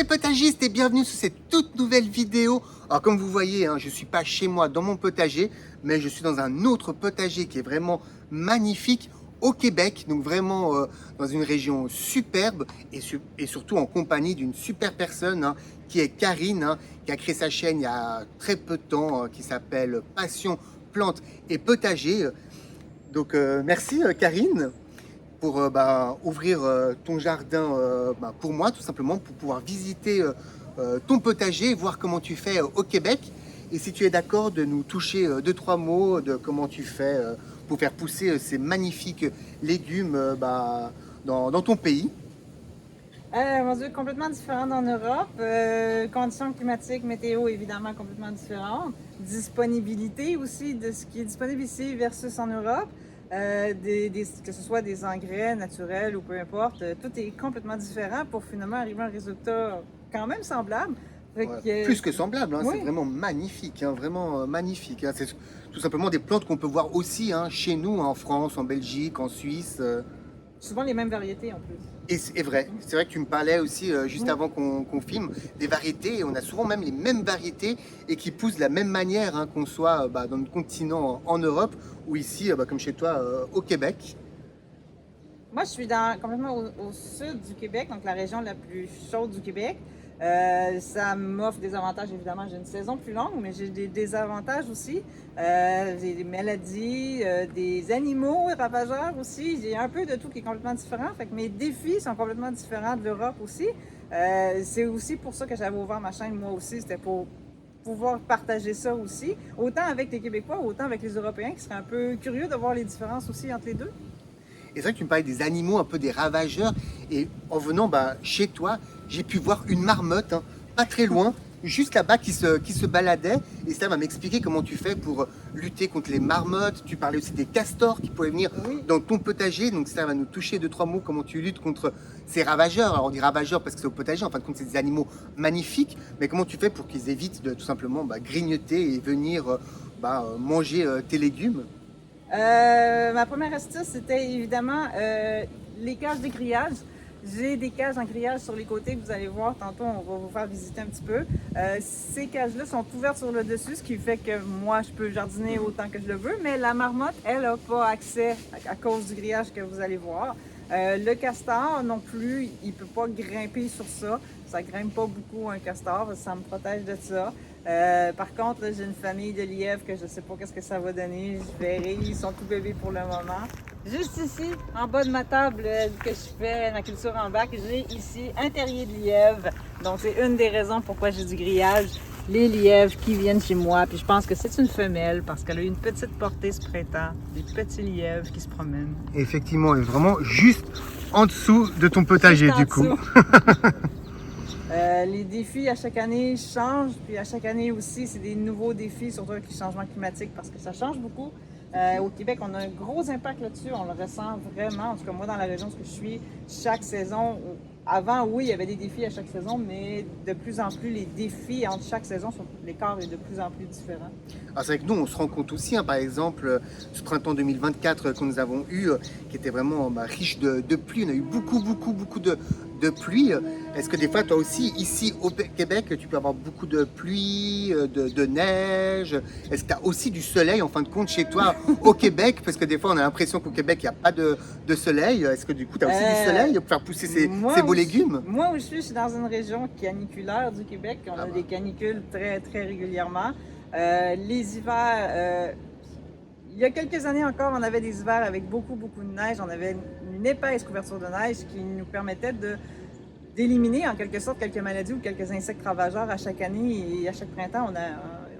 potagistes et bienvenue sur cette toute nouvelle vidéo. Alors comme vous voyez, je ne suis pas chez moi dans mon potager, mais je suis dans un autre potager qui est vraiment magnifique au Québec. Donc vraiment dans une région superbe et surtout en compagnie d'une super personne qui est Karine, qui a créé sa chaîne il y a très peu de temps, qui s'appelle Passion Plantes et Potager. Donc merci Karine pour ouvrir ton jardin pour moi, tout simplement, pour pouvoir visiter ton potager, voir comment tu fais au Québec. Et si tu es d'accord de nous toucher deux, trois mots de comment tu fais pour faire pousser ces magnifiques légumes dans ton pays. Mon Dieu, complètement différente en Europe. Conditions climatiques, météo, évidemment, complètement différentes. Disponibilité aussi de ce qui est disponible ici versus en Europe. Que ce soit des engrais naturels ou peu importe, tout est complètement différent pour finalement arriver à un résultat quand même semblable. Plus que semblable, oui. C'est vraiment magnifique, vraiment magnifique. C'est tout simplement des plantes qu'on peut voir aussi chez nous, en France, en Belgique, en Suisse. Souvent les mêmes variétés en plus. Et c'est vrai que tu me parlais aussi juste avant qu'on filme des variétés, et on a souvent même les mêmes variétés et qui poussent de la même manière, qu'on soit dans notre continent en Europe ou ici, comme chez toi, au Québec. Moi, je suis complètement au sud du Québec, donc la région la plus chaude du Québec. Ça m'offre des avantages, évidemment. J'ai une saison plus longue, mais j'ai des désavantages aussi. J'ai des maladies, des animaux ravageurs aussi. J'ai un peu de tout qui est complètement différent. Fait que mes défis sont complètement différents de l'Europe aussi. C'est aussi pour ça que j'avais ouvert ma chaîne, moi aussi. C'était pour pouvoir partager ça aussi, autant avec les Québécois, autant avec les Européens, qui seraient un peu curieux de voir les différences aussi entre les deux. Et c'est vrai que tu me parlais des animaux, un peu des ravageurs. Et en venant chez toi, j'ai pu voir une marmotte, pas très loin, juste là-bas, qui se baladait. Et ça va m'expliquer comment tu fais pour lutter contre les marmottes. Tu parlais aussi des castors qui pouvaient venir dans ton potager. Donc ça va nous toucher deux, trois mots, comment tu luttes contre ces ravageurs. Alors on dit ravageurs parce que c'est au potager, en fin de compte c'est des animaux magnifiques. Mais comment tu fais pour qu'ils évitent de tout simplement grignoter et venir manger tes légumes? Ma première astuce, c'était évidemment les cages de grillage. J'ai des cages en grillage sur les côtés que vous allez voir. Tantôt, on va vous faire visiter un petit peu. Ces cages-là sont ouvertes sur le dessus, ce qui fait que moi, je peux jardiner autant que je le veux. Mais la marmotte, elle n'a pas accès à cause du grillage que vous allez voir. Le castor non plus, il ne peut pas grimper sur ça. Ça grimpe pas beaucoup un castor, ça me protège de ça. Par contre, j'ai une famille de lièvres que je ne sais pas qu'est-ce que ça va donner. Je verrai, ils sont tout bébés pour le moment. Juste ici, en bas de ma table que je fais la culture en bac, j'ai ici un terrier de lièvres. Donc c'est une des raisons pourquoi j'ai du grillage. Les lièvres qui viennent chez moi, puis je pense que c'est une femelle parce qu'elle a eu une petite portée ce printemps. Des petits lièvres qui se promènent. Effectivement, et vraiment juste en dessous de ton potager du coup. Les défis à chaque année changent, puis à chaque année aussi, c'est des nouveaux défis, surtout avec les changements climatiques, parce que ça change beaucoup. Au Québec, on a un gros impact là-dessus, on le ressent vraiment. En tout cas, moi, dans la région où je suis, chaque saison, avant, oui, il y avait des défis à chaque saison, mais de plus en plus, les défis entre chaque saison, l'écart est de plus en plus différent. Alors c'est vrai que nous, on se rend compte aussi, par exemple, ce printemps 2024 que nous avons eu, qui était vraiment riche de pluie. On a eu beaucoup de pluie. Est-ce que des fois, toi aussi, ici au Québec, tu peux avoir beaucoup de pluie, de neige? Est-ce que tu as aussi du soleil, en fin de compte, chez toi au Québec? Parce que des fois, on a l'impression qu'au Québec, il n'y a pas de soleil. Est-ce que du coup, tu as aussi du soleil pour faire pousser ces beaux légumes? Moi où je suis dans une région caniculaire du Québec. On a des canicules très, très régulièrement. Les hivers, il y a quelques années encore, on avait des hivers avec beaucoup de neige. On avait une épaisse couverture de neige qui nous permettait d'éliminer en quelque sorte quelques maladies ou quelques insectes ravageurs à chaque année et à chaque printemps.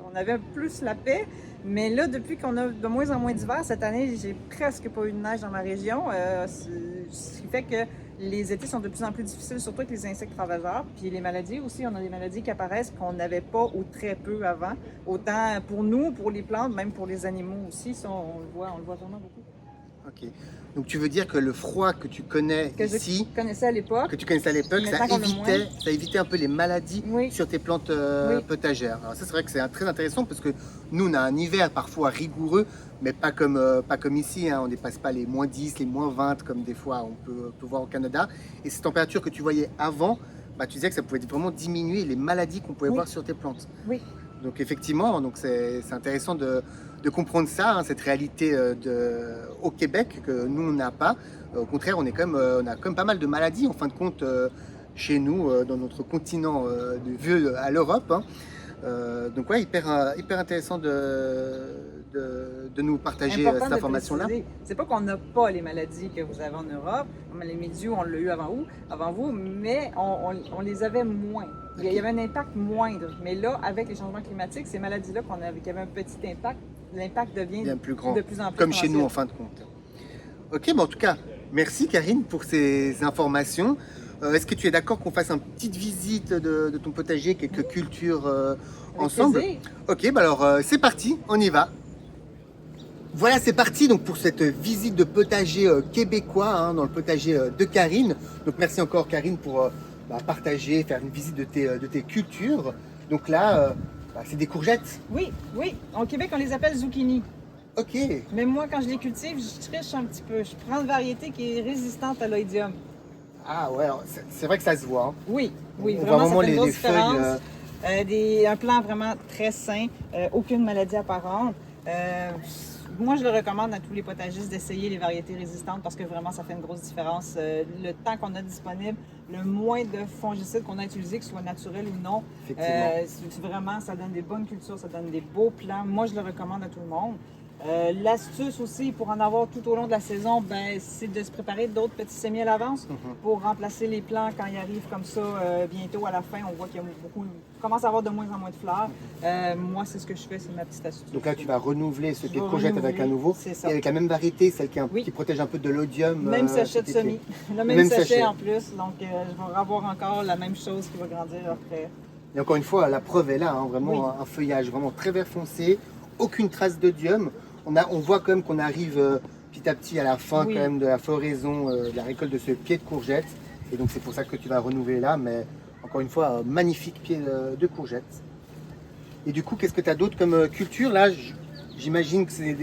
On avait plus la paix. Mais là, depuis qu'on a de moins en moins d'hiver, cette année, j'ai presque pas eu de neige dans ma région. Ce qui fait que les étés sont de plus en plus difficiles, surtout avec les insectes ravageurs. Puis les maladies aussi, on a des maladies qui apparaissent qu'on n'avait pas ou très peu avant. Autant pour nous, pour les plantes, même pour les animaux aussi. Ça, on le voit vraiment beaucoup. Ok. Donc tu veux dire que le froid que tu connais ici, je connaissais à l'époque, ça évitait un peu les maladies sur tes plantes potagères. Alors ça c'est vrai que c'est très intéressant parce que nous on a un hiver parfois rigoureux, mais pas comme ici, on ne dépasse pas les -10, les -20 comme des fois on peut voir au Canada. Et ces températures que tu voyais avant, bah, tu disais que ça pouvait vraiment diminuer les maladies qu'on pouvait Oui. voir sur tes plantes. Oui. Donc effectivement, donc c'est intéressant de comprendre ça, hein, cette réalité au Québec que nous on n'a pas. Au contraire, on a quand même pas mal de maladies en fin de compte chez nous, dans notre continent vu à l'Europe. Hein. Donc ouais, hyper intéressant de nous partager Important cette de information-là. préciser, c'est pas qu'on n'a pas les maladies que vous avez en Europe, comme les mildiou, on l'a eu avant vous, mais on les avait moins. Il y avait un impact moindre. Mais là, avec les changements climatiques, ces maladies-là qui avaient un petit impact, l'impact devient Bien plus grand, de plus en plus comme chez nous en potentiel. fin de compte. Ok, bon, en tout cas, merci Karine pour ces informations. Est-ce que tu es d'accord qu'on fasse une petite visite de ton potager, quelques cultures Avec ensemble? plaisir. Ok, bah alors c'est parti, on y va. Voilà, c'est parti donc pour cette visite de potager québécois, hein, dans le potager de Karine. Donc merci encore Karine pour bah, partager, faire une visite de tes cultures. Donc là, bah, c'est des courgettes. Oui, oui. Au Québec, on les appelle zucchini. Ok. Mais moi, quand je les cultive, je triche un petit peu. Je prends une variété qui est résistante à l'oïdium. Ah ouais, c'est vrai que ça se voit. Hein. Oui, oui, On voit vraiment, ça fait une grosse les feuilles. différence. Un plant vraiment très sain, aucune maladie apparente. Moi, je le recommande à tous les potagistes d'essayer les variétés résistantes parce que vraiment, ça fait une grosse différence. Le temps qu'on a disponible, le moins de fongicides qu'on a utilisés, que ce soit naturel ou non, vraiment, ça donne des bonnes cultures, ça donne des beaux plants. Moi, je le recommande à tout le monde. L'astuce aussi pour en avoir tout au long de la saison, ben, c'est de se préparer d'autres petits semis à l'avance pour remplacer les plants quand ils arrivent comme ça bientôt à la fin. On voit qu'il y a commence à avoir de moins en moins de fleurs. Moi, c'est ce que je fais, c'est ma petite astuce. Donc là, tu vas renouveler ce pied de vais courgette avec un nouveau. c'est ça. Et avec la même variété, celle Oui. qui protège un peu de l'odium. Même sachet de cet été. semis. Le même sachet en plus. Donc, je vais avoir encore la même chose qui va grandir après. Et encore une fois, la preuve est là, hein, vraiment Oui. un feuillage vraiment très vert foncé, aucune trace d'odium. On voit quand même qu'on arrive petit à petit à la fin Oui. quand même de la floraison, de la récolte de ce pied de courgette. Et donc c'est pour ça que tu vas renouveler là, mais encore une fois, magnifique pied de courgette. Et du coup, qu'est-ce que tu as d'autre comme culture là? J'imagine que c'est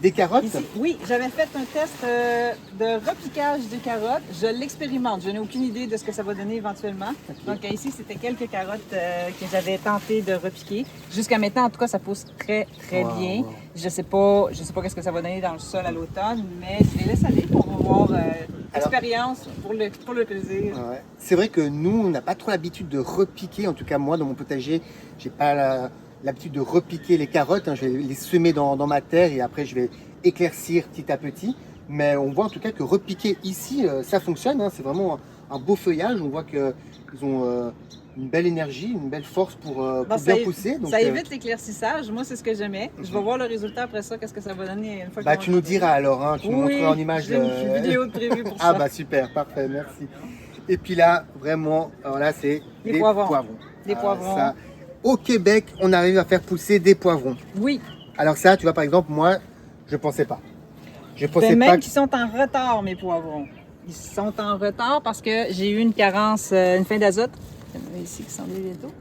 des carottes. Ici, oui, j'avais fait un test de repiquage des carottes. Je l'expérimente. Je n'ai aucune idée de ce que ça va donner éventuellement. Ok. Donc ici, c'était quelques carottes que j'avais tenté de repiquer. Jusqu'à maintenant, en tout cas, ça pousse très, très Wow, bien. wow. Je sais pas qu'est-ce que ça va donner dans le sol à l'automne, mais je les laisse aller pour avoir l'expérience pour le plaisir. Ouais. C'est vrai que nous, on n'a pas trop l'habitude de repiquer. En tout cas, moi, dans mon potager, j'ai pas l'habitude de repiquer les carottes. Hein. Je vais les semer dans ma terre et après, je vais éclaircir petit à petit. Mais on voit en tout cas que repiquer ici, ça fonctionne. Hein. C'est vraiment un beau feuillage. On voit qu'ils ont une belle énergie, une belle force pour bien pousser. Donc, ça évite l'éclaircissage. Moi, c'est ce que j'aimais. Je vais voir le résultat après ça, qu'est-ce que ça va donner une fois bah, qu'on tu va nous continuer. diras alors. Hein. Tu nous Oui, montreras en image. j'ai une vidéo de prévue pour Ah ça. bah super, parfait, merci. Et puis là, vraiment, alors là, c'est Les des poivrons. Des Ah, poivrons. ça, au Québec, on arrive à faire pousser des poivrons. Oui, Alors ça, tu vois, par exemple, moi, je pensais pas. Je pensais même pas qu'ils sont en retard, mes poivrons. Ils sont en retard parce que j'ai eu une carence, une fin d'azote. Il y en a ici qui s'en vient bientôt.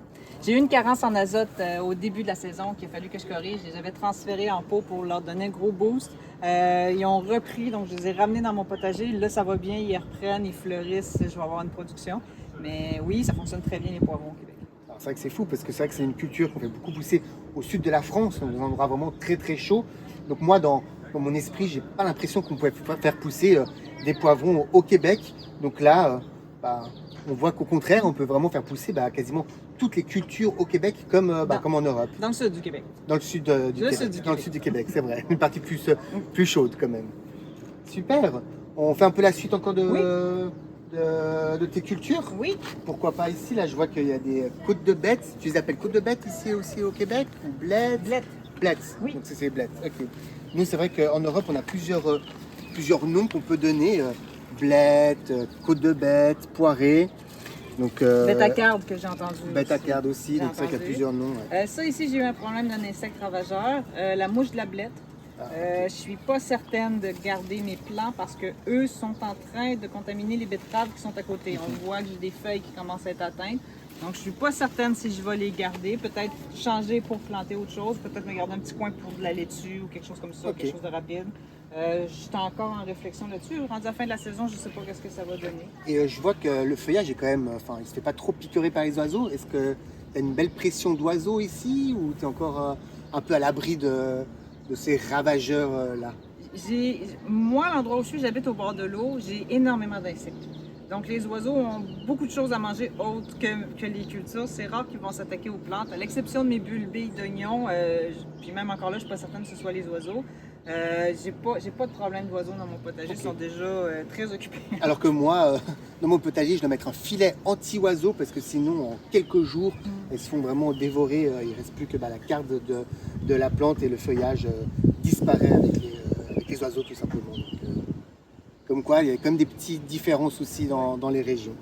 J'ai eu une carence en azote au début de la saison qu'il a fallu que je corrige. Je les avais transférés en pot pour leur donner un gros boost. Ils ont repris, donc je les ai ramenés dans mon potager. Là, ça va bien, ils reprennent, ils fleurissent, je vais avoir une production. Mais oui, ça fonctionne très bien les poivrons au Québec. Alors, c'est vrai que c'est fou parce que c'est vrai que c'est une culture qu'on fait beaucoup pousser au sud de la France, dans des endroits vraiment très très chauds. Donc moi, dans mon esprit, j'ai pas l'impression qu'on pouvait faire pousser des poivrons au Québec. Donc là, bah, on voit qu'au contraire, on peut vraiment faire pousser bah, quasiment toutes les cultures au Québec comme, comme en Europe. Dans le sud du Québec. Dans le sud du Le Québec. sud du Dans le Québec. sud du Québec, c'est vrai. Une partie plus chaude quand même. Super. On fait un peu la suite encore de tes cultures. Oui, Pourquoi pas ici? Là, je vois qu'il y a des côtes de bêtes. Tu les appelles côtes de bêtes ici aussi au Québec? Ou blettes? blette. Blettes. Oui. Donc c'est blettes. Ok. Nous, c'est vrai qu'en Europe, on a plusieurs noms qu'on peut donner. Blettes, côtes de bêtes, poirées. Donc, Bête à carde que j'ai entendu. bête à aussi. carde aussi. J'ai Donc c'est vrai qu'il y a entendu. plusieurs noms. Ouais. Ça ici, j'ai eu un problème d'un insecte ravageur, la mouche de la blette. Ah, ok. Je suis pas certaine de garder mes plants parce que eux sont en train de contaminer les betteraves qui sont à côté. On voit que j'ai des feuilles qui commencent à être atteintes. Donc je suis pas certaine si je vais les garder. Peut-être changer pour planter autre chose. Peut-être me garder un petit coin pour de la laitue ou quelque chose comme ça, Ok. quelque chose de rapide. J'étais encore en réflexion là-dessus. Rendu à la fin de la saison, je ne sais pas qu'est-ce que ça va donner. Et je vois que le feuillage est quand même, enfin, il se fait pas trop piquerer par les oiseaux. Est-ce que tu as une belle pression d'oiseaux ici ou tu es encore un peu à l'abri de ces ravageurs là? Moi, l'endroit où je suis, j'habite au bord de l'eau, j'ai énormément d'insectes. Donc, les oiseaux ont beaucoup de choses à manger autres que les cultures. C'est rare qu'ils vont s'attaquer aux plantes, à l'exception de mes bulbes d'oignons. Puis même encore là, je ne suis pas certaine que ce soit les oiseaux. J'ai pas de problème d'oiseaux dans mon potager, ils sont déjà très occupés. Alors que moi, dans mon potager, je dois mettre un filet anti-oiseaux parce que sinon, en quelques jours, elles se font vraiment dévorer. Il ne reste plus que la carte de la plante et le feuillage disparaît avec les oiseaux tout simplement. Donc, comme quoi, il y a quand même des petites différences aussi dans les régions.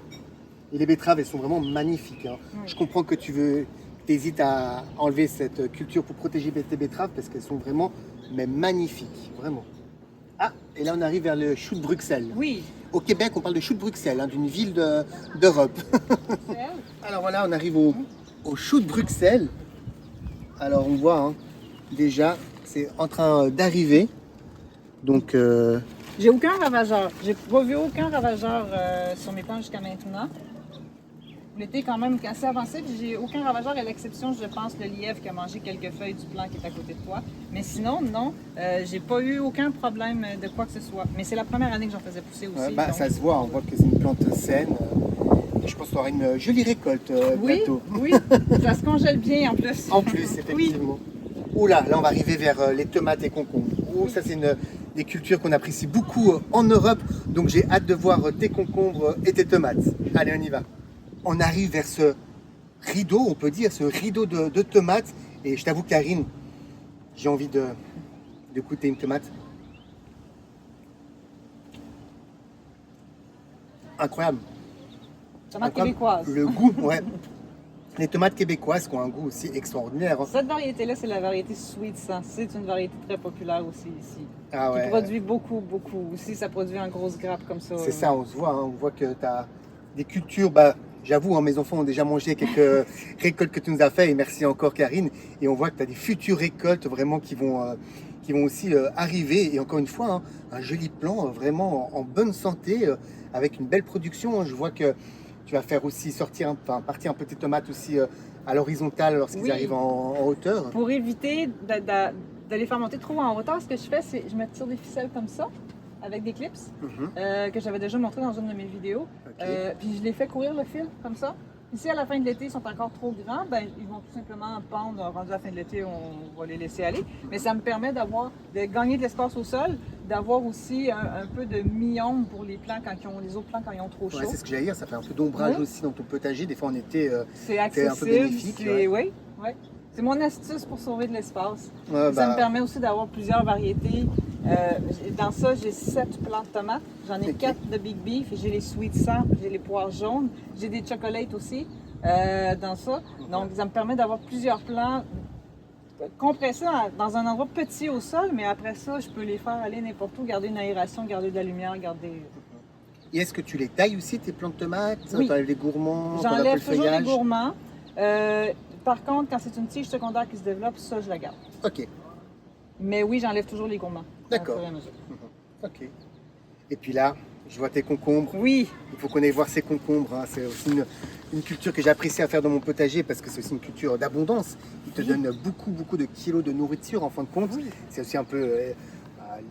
Et les betteraves, elles sont vraiment magnifiques. Hein. Oui. Je comprends que tu hésites à enlever cette culture pour protéger tes betteraves parce qu'elles sont vraiment magnifiques, vraiment. Ah, et là on arrive vers le chou de Bruxelles. Oui. Au Québec, on parle de chou de Bruxelles, hein, d'une ville d'Europe. Alors voilà, on arrive au chou de Bruxelles. Alors on voit, hein, déjà, c'est en train d'arriver. Donc, J'ai aucun ravageur. J'ai pas vu aucun ravageur sur mes plants jusqu'à maintenant. L'été est quand même assez avancé, puis j'ai aucun ravageur à l'exception, je pense, le lièvre qui a mangé quelques feuilles du plant qui est à côté de toi. Mais sinon, non, j'ai pas eu aucun problème de quoi que ce soit. Mais c'est la première année que j'en faisais pousser aussi. donc... Ça se voit, on voit que c'est une plante saine. Et je pense qu'on aura une jolie récolte bientôt. Oui, ça se congèle bien en plus. En plus, effectivement. Oui. Oula, là on va arriver vers les tomates et concombres. Oh, ça c'est des cultures qu'on apprécie beaucoup en Europe. Donc j'ai hâte de voir tes concombres et tes tomates. Allez, on y va. On arrive vers ce rideau, on peut dire, ce rideau de tomates. Et je t'avoue, Karine, j'ai envie de goûter une tomate. Incroyable. Tomate québécoise. Le goût, ouais. Les tomates québécoises qui ont un goût aussi extraordinaire. Hein. Cette variété-là, c'est la variété Sweet 100. C'est une variété très populaire aussi ici. Ah ouais. Qui produit beaucoup, beaucoup. Aussi, ça produit en grosses grappes comme ça. C'est ça, on se voit. Hein, on voit que tu as des cultures. J'avoue, hein, mes enfants ont déjà mangé quelques récoltes que tu nous as fait. Et merci encore, Karine. Et on voit que tu as des futures récoltes vraiment qui vont aussi arriver. Et encore une fois, hein, un joli plan, vraiment en bonne santé, avec une belle production. Hein. Je vois que tu vas faire aussi partir un peu tes tomates aussi à l'horizontale lorsqu'ils arrivent en hauteur. Pour éviter de les faire monter trop en hauteur, ce que je fais, c'est que je me tire des ficelles comme ça, avec des clips, que j'avais déjà montré dans une de mes vidéos. Okay. Puis je les fais courir le fil comme ça. Puis si à la fin de l'été, ils sont encore trop grands, ils vont tout simplement pendre. Rendu à la fin de l'été, on va les laisser aller. Mais ça me permet de gagner de l'espace au sol, d'avoir aussi un peu de mi-ombre pour les plants les autres plants quand ils ont trop chaud. Ouais, c'est ce que j'allais dire, ça fait un peu d'ombrage aussi dans ton potager. Des fois en été, c'est accessible, un peu bénéfique. Oui. C'est mon astuce pour sauver de l'espace. Ouais, ça me permet aussi d'avoir plusieurs variétés. Dans ça, j'ai 7 plants de tomates. J'en ai 4 de Big Beef. J'ai les Sweet 100, j'ai les poires jaunes. J'ai des chocolates aussi dans ça. Donc, ça me permet d'avoir plusieurs plants compressés dans un endroit petit au sol. Mais après ça, je peux les faire aller n'importe où, garder une aération, garder de la lumière, garder... Et est-ce que tu les tailles aussi, tes plants de tomates? Oui. Tu enlèves les gourmands? J'enlève toujours les gourmands. Par contre, quand c'est une tige secondaire qui se développe, ça, je la garde. Ok. Mais oui, j'enlève toujours les gourmands. D'accord. Ok. Et puis là, je vois tes concombres. Oui. Il faut qu'on aille voir ces concombres. Hein. C'est aussi une culture que j'apprécie à faire dans mon potager parce que c'est aussi une culture d'abondance. Il te donne beaucoup, beaucoup de kilos de nourriture en fin de compte. Oui. C'est aussi un peu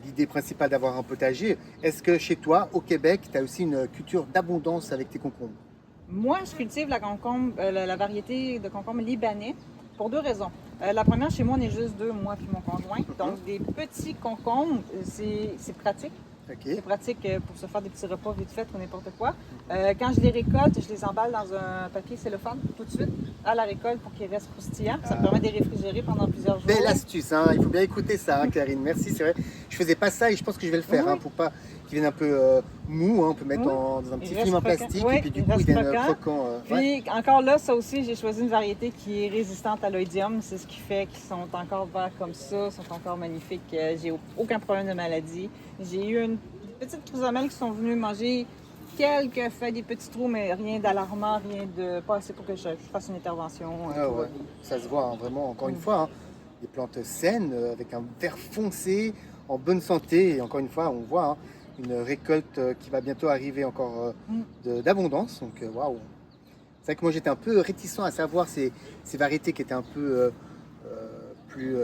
l'idée principale d'avoir un potager. Est-ce que chez toi, au Québec, tu as aussi une culture d'abondance avec tes concombres? Moi, je cultive la variété de concombre libanais pour 2 raisons. La première, chez moi, on est juste 2, moi et mon conjoint. Donc, des petits concombres, c'est pratique. Okay. C'est pratique pour se faire des petits repas vite fait ou n'importe quoi. Quand je les récolte, je les emballe dans un papier cellophane tout de suite à la récolte pour qu'ils restent croustillants. Ça me permet de les réfrigérer pendant plusieurs jours. Belle astuce, hein. Il faut bien écouter ça, hein, Karine. Merci, c'est vrai. Je faisais pas ça et je pense que je vais le faire hein, pour pas qu'ils viennent un peu mou. Hein. On peut mettre dans un petit film en plastique et puis du coup ils viennent croquants. Puis encore là, ça aussi, j'ai choisi une variété qui est résistante à l'oïdium. C'est ce qui fait qu'ils sont encore verts comme ça, sont encore magnifiques. J'ai aucun problème de maladie. J'ai eu une petite chrysamelle qui sont venues manger quelques feuilles, des petits trous, mais rien d'alarmant, rien de pas assez pour que je fasse une intervention. Ça se voit hein, vraiment, encore une fois, hein, des plantes saines avec un vert foncé. en bonne santé. Et encore une fois, on voit hein, une récolte qui va bientôt arriver encore d'abondance. Donc waouh! C'est vrai que moi j'étais un peu réticent à savoir ces variétés qui étaient un peu plus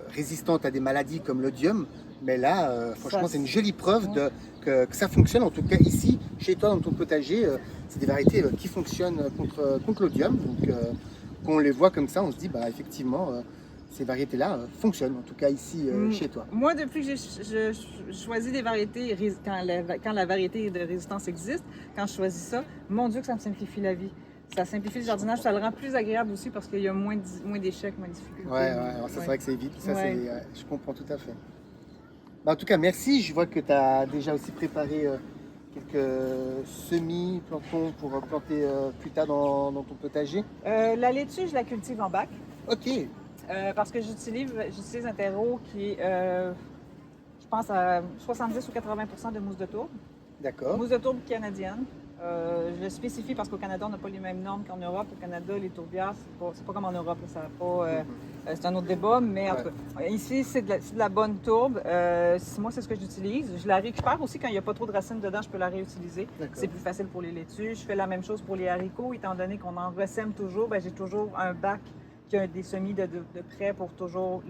résistantes à des maladies comme l'odium. Mais là, franchement, c'est une jolie preuve que ça fonctionne. En tout cas, ici, chez toi, dans ton potager, c'est des variétés qui fonctionnent contre l'odium. Donc, quand on les voit comme ça, on se dit, bah, effectivement, ces variétés-là fonctionnent. En tout cas, ici, chez toi. Moi, depuis que je choisis des variétés, quand la variété de résistance existe, quand je choisis ça, mon Dieu, que ça me simplifie la vie. Ça simplifie le jardinage, ça le rend plus agréable aussi parce qu'il y a moins d'échecs, moins de difficultés. Ouais, c'est vrai que c'est vite. Ça, je comprends tout à fait. Bah, en tout cas, merci. Je vois que tu as déjà aussi préparé quelques semis, plantons pour planter plus tard dans ton potager. La laitue, je la cultive en bac. Ok. Parce que j'utilise un terreau qui est, je pense, à 70 ou 80% de mousse de tourbe. D'accord. Mousse de tourbe canadienne. Je spécifie parce qu'au Canada, on n'a pas les mêmes normes qu'en Europe. Au Canada, les tourbières, c'est pas comme en Europe. C'est un autre débat, mais en tout cas, ici, c'est de la bonne tourbe. Moi, c'est ce que j'utilise. Je la récupère aussi quand il n'y a pas trop de racines dedans, je peux la réutiliser. C'est plus facile pour les laitues. Je fais la même chose pour les haricots. Étant donné qu'on en ressème toujours, j'ai toujours un bac qui a des semis de près pour toujours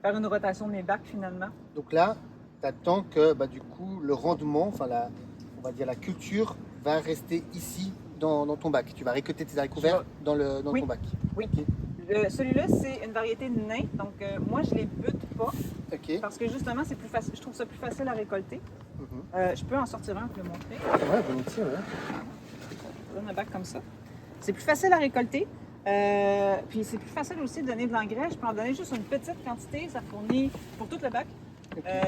faire une rotation de mes bacs finalement. Donc là, tu attends que du coup, le rendement, on va dire la culture, va rester ici dans ton bac. Tu vas récolter tes haricots verts dans ton bac. Oui. Okay. Celui-là, c'est une variété de nain. Donc, moi, je ne les bute pas. Parce que justement, c'est plus facile. Je trouve ça plus facile à récolter. Je peux en sortir un pour le montrer. Ouais, volontiers, ouais. Je donne un bac comme ça. C'est plus facile à récolter. Puis c'est plus facile aussi de donner de l'engrais. Je peux en donner juste une petite quantité. Ça fournit pour tout le bac.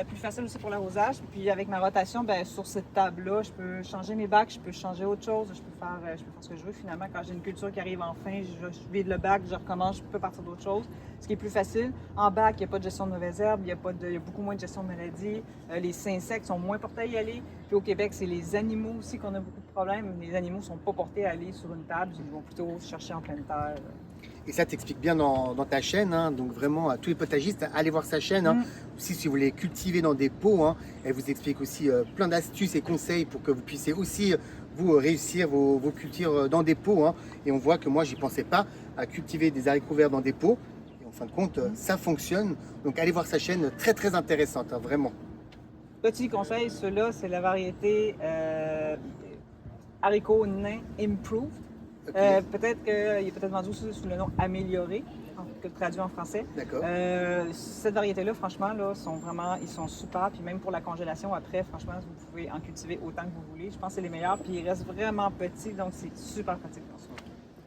Plus facile aussi pour l'arrosage. Puis avec ma rotation, sur cette table-là, je peux changer mes bacs, je peux changer autre chose, je peux faire ce que je veux. Finalement, quand j'ai une culture qui arrive enfin, je vide le bac, je recommence, je peux partir d'autre chose. Ce qui est plus facile. En bac, il n'y a pas de gestion de mauvaises herbes, il y a beaucoup moins de gestion de maladies. Les insectes sont moins portés à y aller. Puis au Québec, c'est les animaux aussi qu'on a beaucoup de problèmes. Les animaux ne sont pas portés à aller sur une table, ils vont plutôt chercher en pleine terre. Et ça t'explique bien dans ta chaîne, hein, donc vraiment à tous les potagistes, allez voir sa chaîne. Hein. Aussi, si vous voulez cultiver dans des pots, hein, elle vous explique aussi plein d'astuces et conseils pour que vous puissiez aussi vous réussir vos cultures dans des pots. Hein. Et on voit que moi, j'y pensais pas à cultiver des haricots verts dans des pots. Et en fin de compte, ça fonctionne. Donc allez voir sa chaîne, très très intéressante, hein, vraiment. Petit conseil, ceux-là, c'est la variété haricot nain improved. Peut-être qu'il est peut-être vendu sous le nom amélioré, que traduit en français. D'accord. Cette variété-là, franchement, ils sont super. Puis même pour la congélation, après, franchement, vous pouvez en cultiver autant que vous voulez. Je pense que c'est les meilleurs. Puis ils restent vraiment petits, donc c'est super pratique pour ça.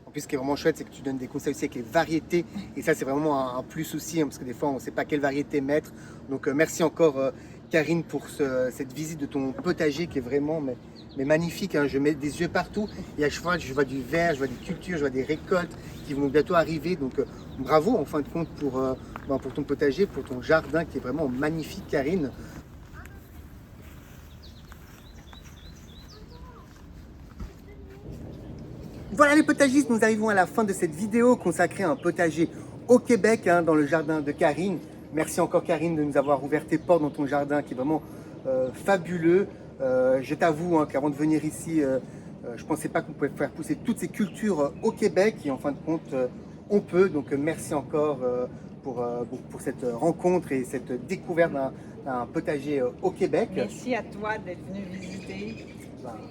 En plus, ce qui est vraiment chouette, c'est que tu donnes des conseils aussi avec les variétés. Et ça, c'est vraiment un plus aussi, hein, parce que des fois, on ne sait pas quelle variété mettre. Donc, merci encore, Karine, pour cette visite de ton potager qui est vraiment magnifique. Hein. Je mets des yeux partout. Et à chaque fois, je vois du vert, je vois des cultures, je vois des récoltes qui vont bientôt arriver. Donc, bravo, en fin de compte, pour ton potager, pour ton jardin qui est vraiment magnifique, Karine. Voilà les potagistes, nous arrivons à la fin de cette vidéo consacrée à un potager au Québec, hein, dans le jardin de Karine. Merci encore Karine de nous avoir ouvert tes portes dans ton jardin qui est vraiment fabuleux. Je t'avoue qu'avant de venir ici, je ne pensais pas qu'on pouvait faire pousser toutes ces cultures au Québec et en fin de compte, on peut. Donc merci encore pour cette rencontre et cette découverte d'un potager au Québec. Merci à toi d'être venu visiter.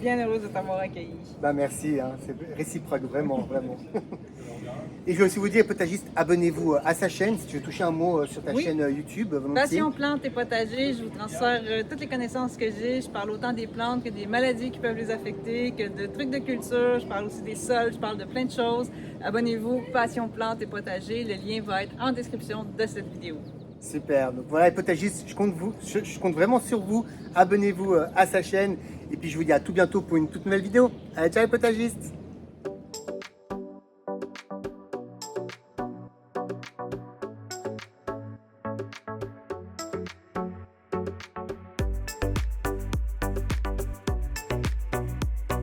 Bien heureuse de t'avoir accueilli. Merci, hein, c'est réciproque, vraiment, vraiment. Et je vais aussi vous dire, potagistes, abonnez-vous à sa chaîne, si tu veux toucher un mot sur ta chaîne YouTube. Passion plantes et potagers, je vous transfère toutes les connaissances que j'ai. Je parle autant des plantes que des maladies qui peuvent les affecter, que de trucs de culture. Je parle aussi des sols, je parle de plein de choses. Abonnez-vous, Passion plantes et potagers. Le lien va être en description de cette vidéo. Super, donc voilà les potagistes, je compte vraiment sur vous. Abonnez-vous à sa chaîne et puis je vous dis à tout bientôt pour une toute nouvelle vidéo. Allez, ciao les potagistes!